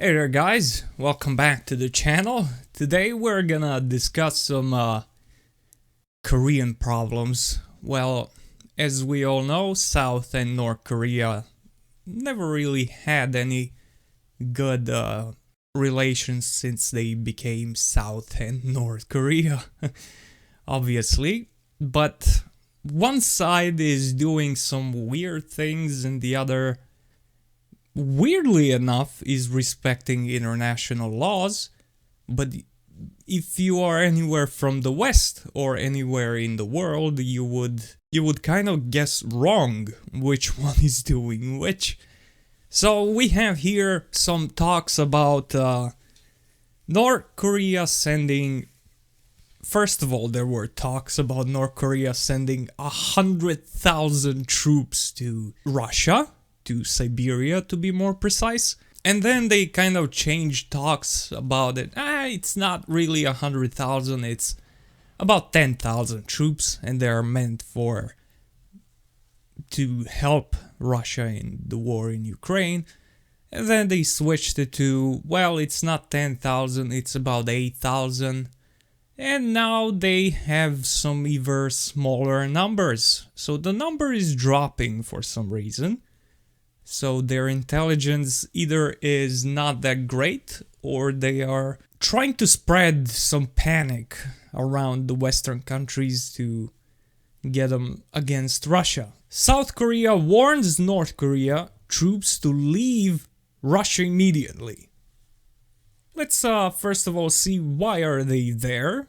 Hey there guys, welcome back to the channel. Today we're gonna discuss some Korean problems. Well, as we all know, South and North Korea never really had any good relations since they became South and North Korea, obviously. But one side is doing some weird things and the other, weirdly enough, is respecting international laws. But if you are anywhere from the West or anywhere in the world, you would kind of guess wrong which one is doing which. So we have here some talks about North Korea sending. First of all, there were talks about North Korea sending 100,000 troops to Russia, to Siberia to be more precise. And then they kind of changed talks about it. It's not really 100,000, it's about 10,000 troops, and they are meant to help Russia in the war in Ukraine. And then they switched it to, well, it's not 10,000, it's about 8,000. And now they have some even smaller numbers. So the number is dropping for some reason. So their intelligence either is not that great, or they are trying to spread some panic around the Western countries to get them against Russia. South Korea warns North Korea troops to leave Russia immediately. Let's first of all see why are they there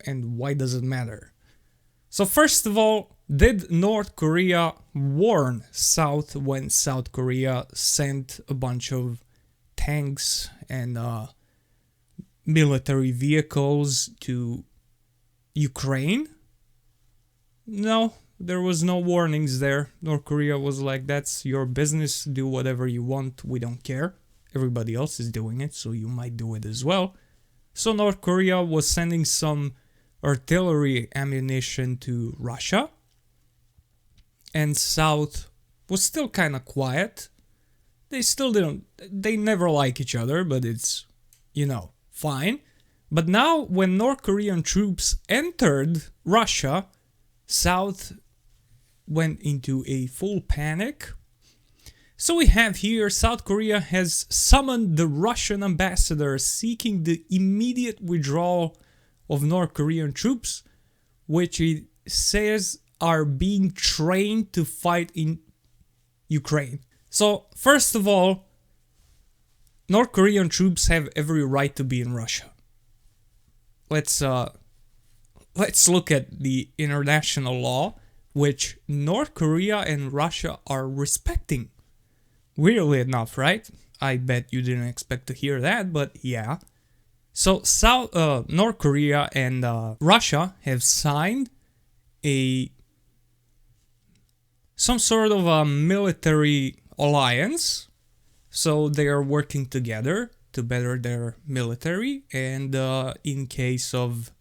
and why does it matter. So first of all, did North Korea warn South when South Korea sent a bunch of tanks and military vehicles to Ukraine? No, there was no warnings there. North Korea was like, that's your business, do whatever you want, we don't care. Everybody else is doing it, so you might do it as well. So North Korea was sending some artillery ammunition to Russia. And South was still kind of quiet. They never like each other, but it's, fine. But now when North Korean troops entered Russia, South went into a full panic. So we have here, South Korea has summoned the Russian ambassador seeking the immediate withdrawal of North Korean troops, which it says are being trained to fight in Ukraine. So, first of all, North Korean troops have every right to be in Russia. Let's look at the international law, which North Korea and Russia are respecting. Weirdly enough, right? I bet you didn't expect to hear that, but yeah. So North Korea and Russia have signed some sort of a military alliance. So they are working together to better their military, and in case of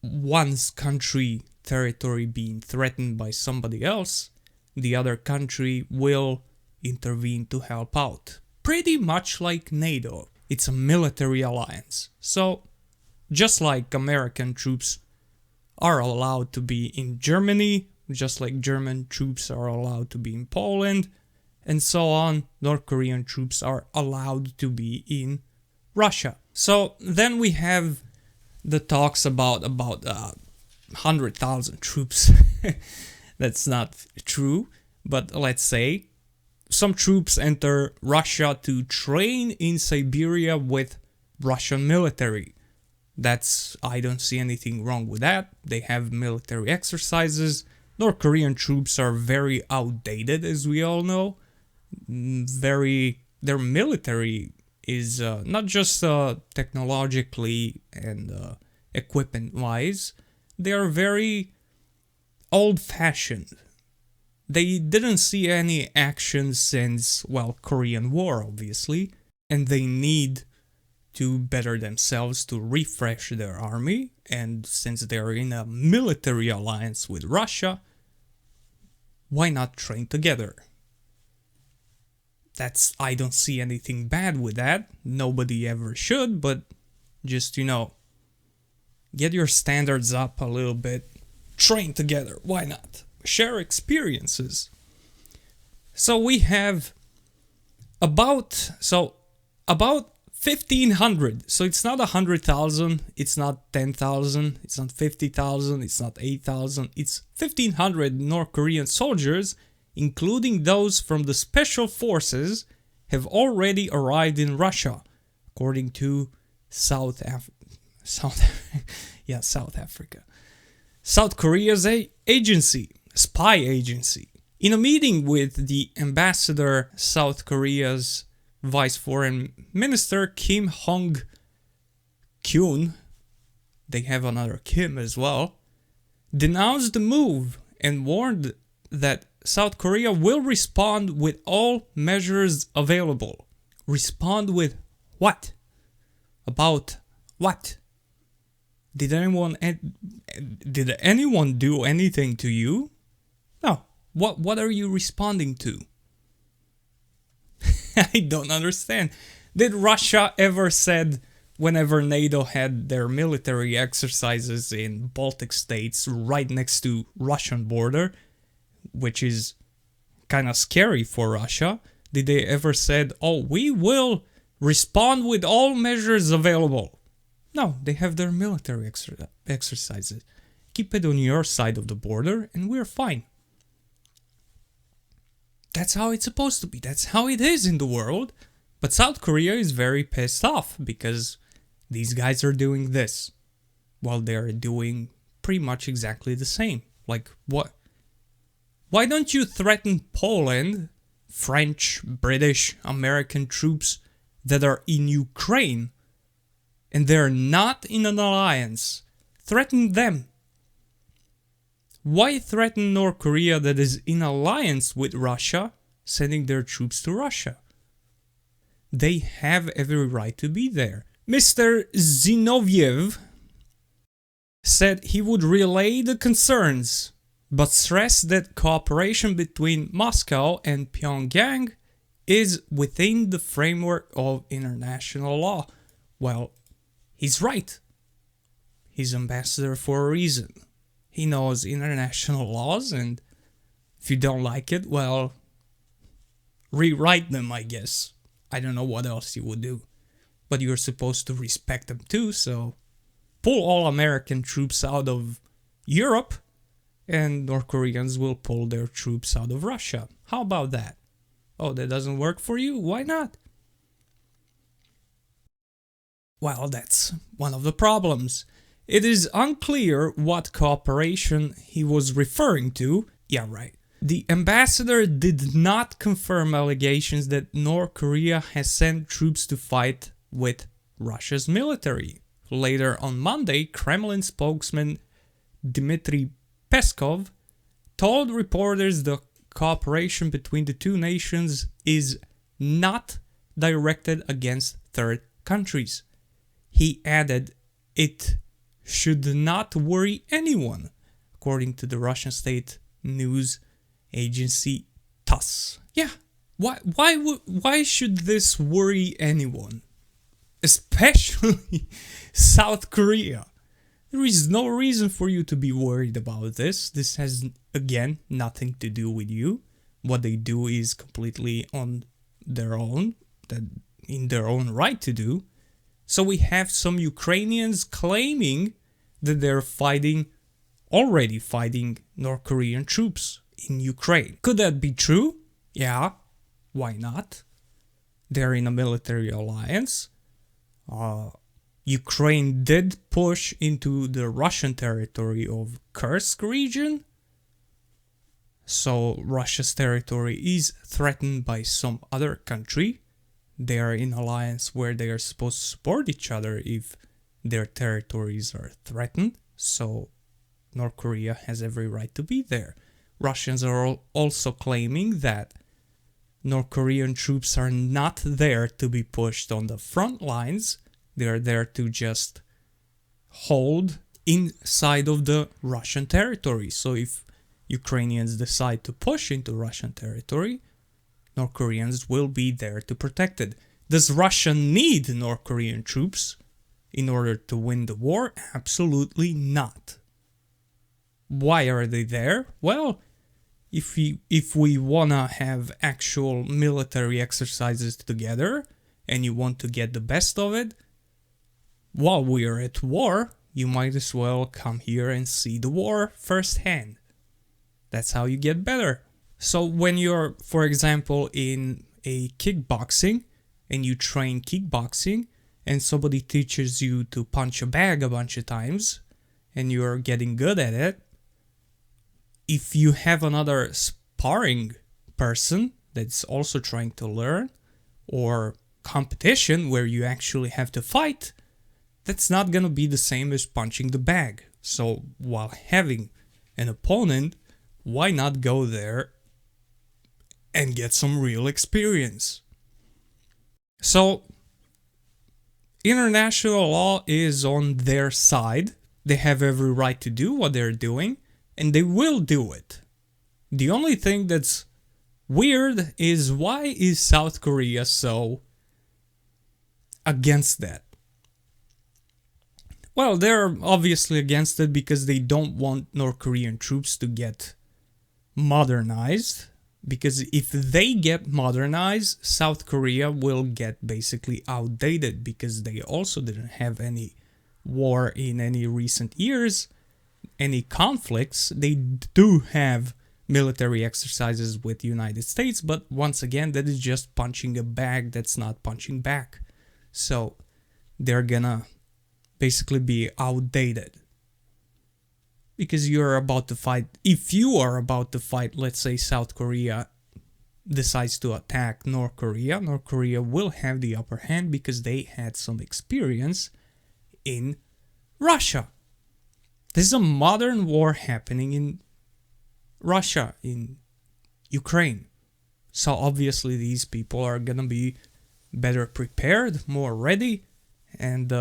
one's country territory being threatened by somebody else, the other country will intervene to help out. Pretty much like NATO. It's a military alliance. So, just like American troops are allowed to be in Germany, just like German troops are allowed to be in Poland, and so on, North Korean troops are allowed to be in Russia. So then we have the talks about 100,000 troops. That's not true, but let's say some troops enter Russia to train in Siberia with Russian military. I don't see anything wrong with that. They have military exercises. North Korean troops are very outdated, as we all know. Their military is not just technologically and equipment-wise, they are very old-fashioned. They didn't see any action since, well, Korean War, obviously, and they need to better themselves to refresh their army, and since they're in a military alliance with Russia, why not train together? I don't see anything bad with that. Nobody ever should, but just, get your standards up a little bit. Train together, why not? Share experiences. So we have about 1,500. So it's not 100,000, it's not 10,000, it's not 50,000, it's not 8,000. It's 1,500 North Korean soldiers, including those from the special forces, have already arrived in Russia, according to South Africa. South Korea's spy agency. In a meeting with the ambassador, South Korea's Vice Foreign Minister Kim Hong-kyun, they have another Kim as well, denounced the move and warned that South Korea will respond with all measures available. Respond with what? About what? Did anyone do anything to you? No. What are you responding to? I don't understand. Did Russia ever said whenever NATO had their military exercises in Baltic states right next to Russian border, which is kind of scary for Russia, did they ever said, "Oh, we will respond with all measures available"? No, they have their military exercises. Keep it on your side of the border and we're fine. That's how it's supposed to be. That's how it is in the world. But South Korea is very pissed off because these guys are doing this while they're doing pretty much exactly the same. Like, what? Why don't you threaten Poland, French, British, American troops that are in Ukraine and they're not in an alliance? Threaten them. Why threaten North Korea that is in alliance with Russia, sending their troops to Russia? They have every right to be there. Mr. Zinoviev said he would relay the concerns, but stressed that cooperation between Moscow and Pyongyang is within the framework of international law. Well, he's right. He's ambassador for a reason. He knows international laws, and if you don't like it, well, rewrite them, I guess. I don't know what else you would do. But you're supposed to respect them too, so pull all American troops out of Europe, and North Koreans will pull their troops out of Russia. How about that? Oh, that doesn't work for you? Why not? Well, that's one of the problems. It is unclear what cooperation he was referring to. Yeah, right. The ambassador did not confirm allegations that North Korea has sent troops to fight with Russia's military. Later on Monday, Kremlin spokesman Dmitry Peskov told reporters the cooperation between the two nations is not directed against third countries. He added it should not worry anyone, according to the Russian state news agency TASS. Yeah, why should this worry anyone? Especially South Korea. There is no reason for you to be worried about this. This has, again, nothing to do with you. What they do is completely on their own, in their own right to do. So we have some Ukrainians claiming that they're already fighting North Korean troops in Ukraine. Could that be true? Yeah, why not? They're in a military alliance. Ukraine did push into the Russian territory of Kursk region. So Russia's territory is threatened by some other country. They are in alliance where they are supposed to support each other if their territories are threatened. So North Korea has every right to be there. Russians are also claiming that North Korean troops are not there to be pushed on the front lines. They are there to just hold inside of the Russian territory. So if Ukrainians decide to push into Russian territory, North Koreans will be there to protect it. Does Russia need North Korean troops in order to win the war? Absolutely not. Why are they there? Well, if we wanna have actual military exercises together and you want to get the best of it, while we are at war, you might as well come here and see the war firsthand. That's how you get better. So when you're, for example, in a kickboxing and you train kickboxing and somebody teaches you to punch a bag a bunch of times and you're getting good at it, if you have another sparring person that's also trying to learn, or competition where you actually have to fight, that's not gonna be the same as punching the bag. So while having an opponent, why not go there and get some real experience? So international law is on their side. They have every right to do what they're doing, and they will do it. The only thing that's weird is, why is South Korea so against that? Well, they're obviously against it because they don't want North Korean troops to get modernized. Because if they get modernized, South Korea will get basically outdated, because they also didn't have any war in any recent years, any conflicts. They do have military exercises with the United States, but once again, that is just punching a bag that's not punching back. So they're gonna basically be outdated. Because you're about to fight, if you are about to fight, let's say South Korea decides to attack North Korea, North Korea will have the upper hand because they had some experience in Russia. This is a modern war happening in Russia, in Ukraine. So obviously these people are gonna be better prepared, more ready, and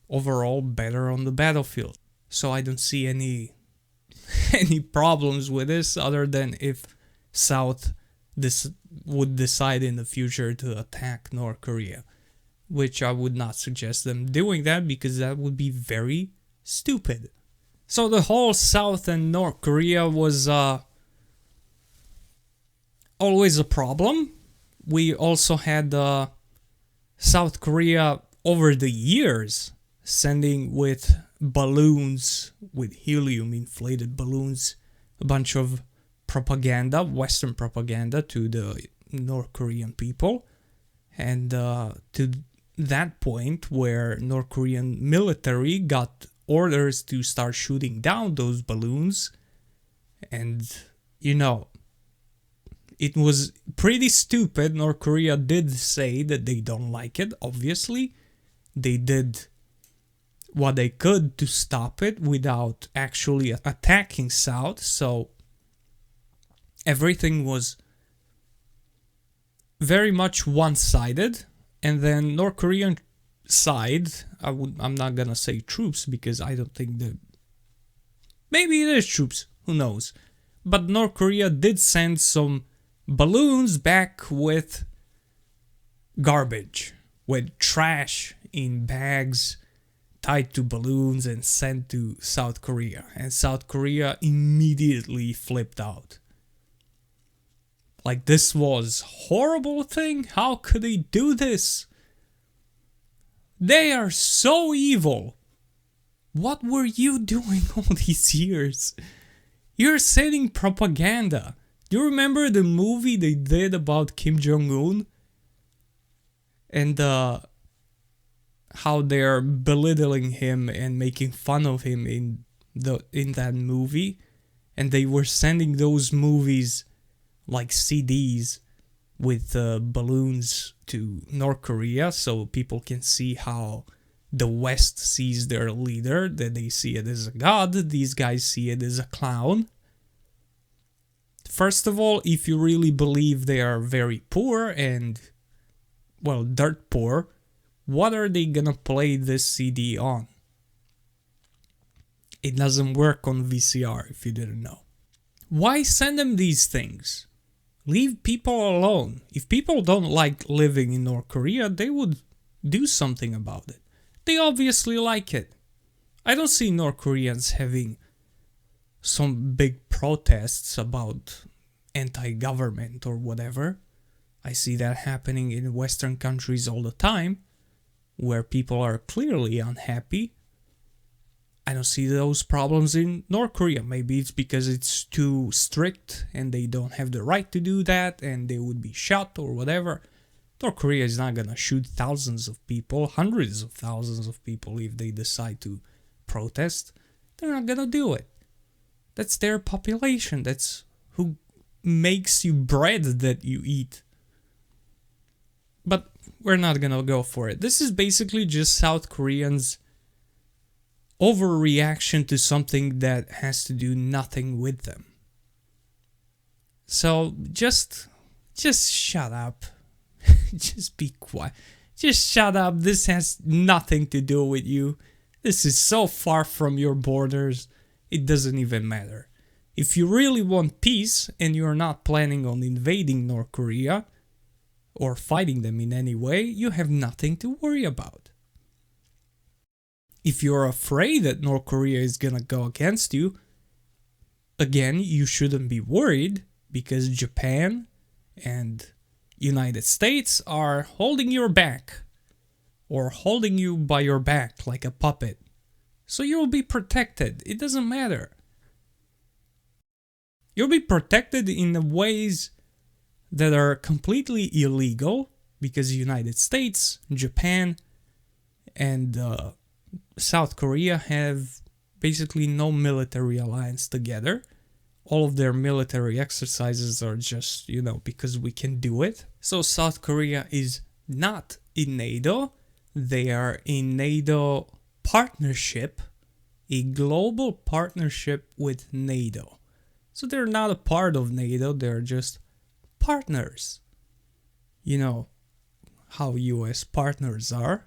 overall better on the battlefield. So I don't see any problems with this, other than if South would decide in the future to attack North Korea, which I would not suggest them doing that, because that would be very stupid. So the whole South and North Korea was always a problem. We also had South Korea over the years sending with balloons, with helium inflated balloons, a bunch of propaganda, Western propaganda, to the North Korean people. And to that point where North Korean military got orders to start shooting down those balloons. And, you know, it was pretty stupid. North Korea did say that they don't like it, obviously. They did what they could to stop it without actually attacking South. So everything was very much one-sided. And then North Korean side, I'm not gonna say troops, because I don't think that, maybe it is troops, who knows. But North Korea did send some balloons back with garbage, with trash in bags tied to balloons and sent to South Korea. And South Korea immediately flipped out. Like, this was horrible thing? How could they do this? They are so evil. What were you doing all these years? You're sending propaganda. Do you remember the movie they did about Kim Jong-un? And how they're belittling him and making fun of him in that movie? And they were sending those movies like CDs with balloons to North Korea, so people can see how the West sees their leader, that they see it as a god, these guys see it as a clown. First of all, if you really believe they are very poor and, well, dirt poor, what are they gonna play this CD on? It doesn't work on VCR, if you didn't know. Why send them these things? Leave people alone. If people don't like living in North Korea, they would do something about it. They obviously like it. I don't see North Koreans having some big protests about anti-government or whatever. I see that happening in Western countries all the time, where people are clearly unhappy. I don't see those problems in North Korea. Maybe it's because it's too strict and they don't have the right to do that and they would be shot or whatever. North Korea is not gonna shoot thousands of people, hundreds of thousands of people if they decide to protest. They're not gonna do it. That's their population. That's who makes you bread that you eat. But we're not gonna go for it. This is basically just South Koreans' overreaction to something that has to do nothing with them. So just shut up. Just be quiet. Just shut up. This has nothing to do with you. This is so far from your borders. It doesn't even matter. If you really want peace and you're not planning on invading North Korea or fighting them in any way, you have nothing to worry about. If you're afraid that North Korea is gonna go against you, again, you shouldn't be worried because Japan and United States are holding your back or holding you by your back like a puppet. So you'll be protected. It doesn't matter. You'll be protected in ways that are completely illegal because the United States, Japan, and South Korea have basically no military alliance together. All of their military exercises are just, because we can do it. So South Korea is not in NATO. They are in NATO partnership, a global partnership with NATO. So they're not a part of NATO, they're just partners. You know how US partners are.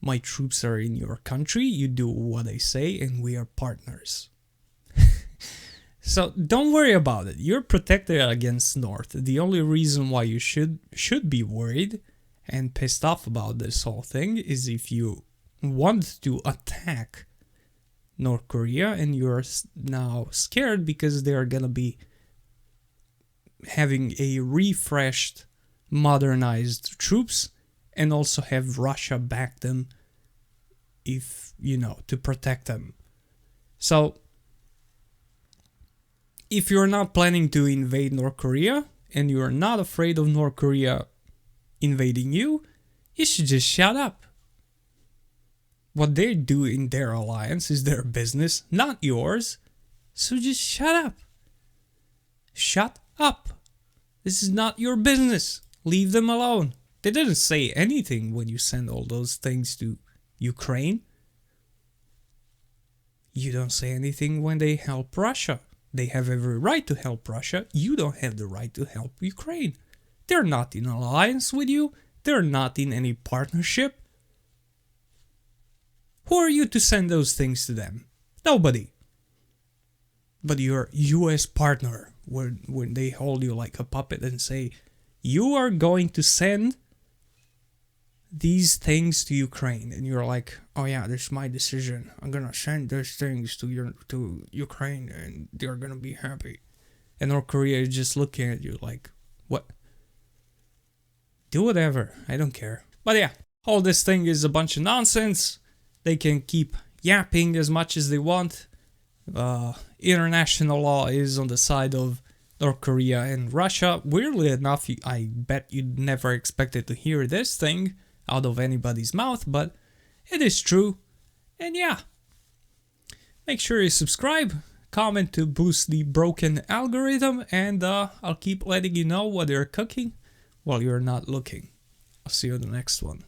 My troops are in your country, you do what I say, and we are partners. So don't worry about it. You're protected against North. The only reason why you should be worried and pissed off about this whole thing is if you want to attack North Korea and you're now scared because they're gonna be having a refreshed, modernized troops and also have Russia back them if, to protect them. So if you're not planning to invade North Korea and you're not afraid of North Korea invading you, you should just shut up. What they do in their alliance is their business, not yours. So just shut up. Shut up. This is not your business. Leave them alone. They didn't say anything when you sent all those things to Ukraine. You don't say anything when they help Russia. They have every right to help Russia. You don't have the right to help Ukraine. They're not in alliance with you. They're not in any partnership. Who are you to send those things to them? Nobody. But your US partner, when they hold you like a puppet and say, you are going to send these things to Ukraine, and you're like, oh yeah, this is my decision. I'm gonna send those things to Ukraine, and they're gonna be happy. And North Korea is just looking at you like, what? Do whatever. I don't care. But yeah, all this thing is a bunch of nonsense. They can keep yapping as much as they want. International law is on the side of North Korea and Russia. Weirdly enough, I bet you'd never expected to hear this thing out of anybody's mouth, but it is true. And yeah, make sure you subscribe, comment to boost the broken algorithm, and I'll keep letting you know what they're cooking while you're not looking. I'll see you in the next one.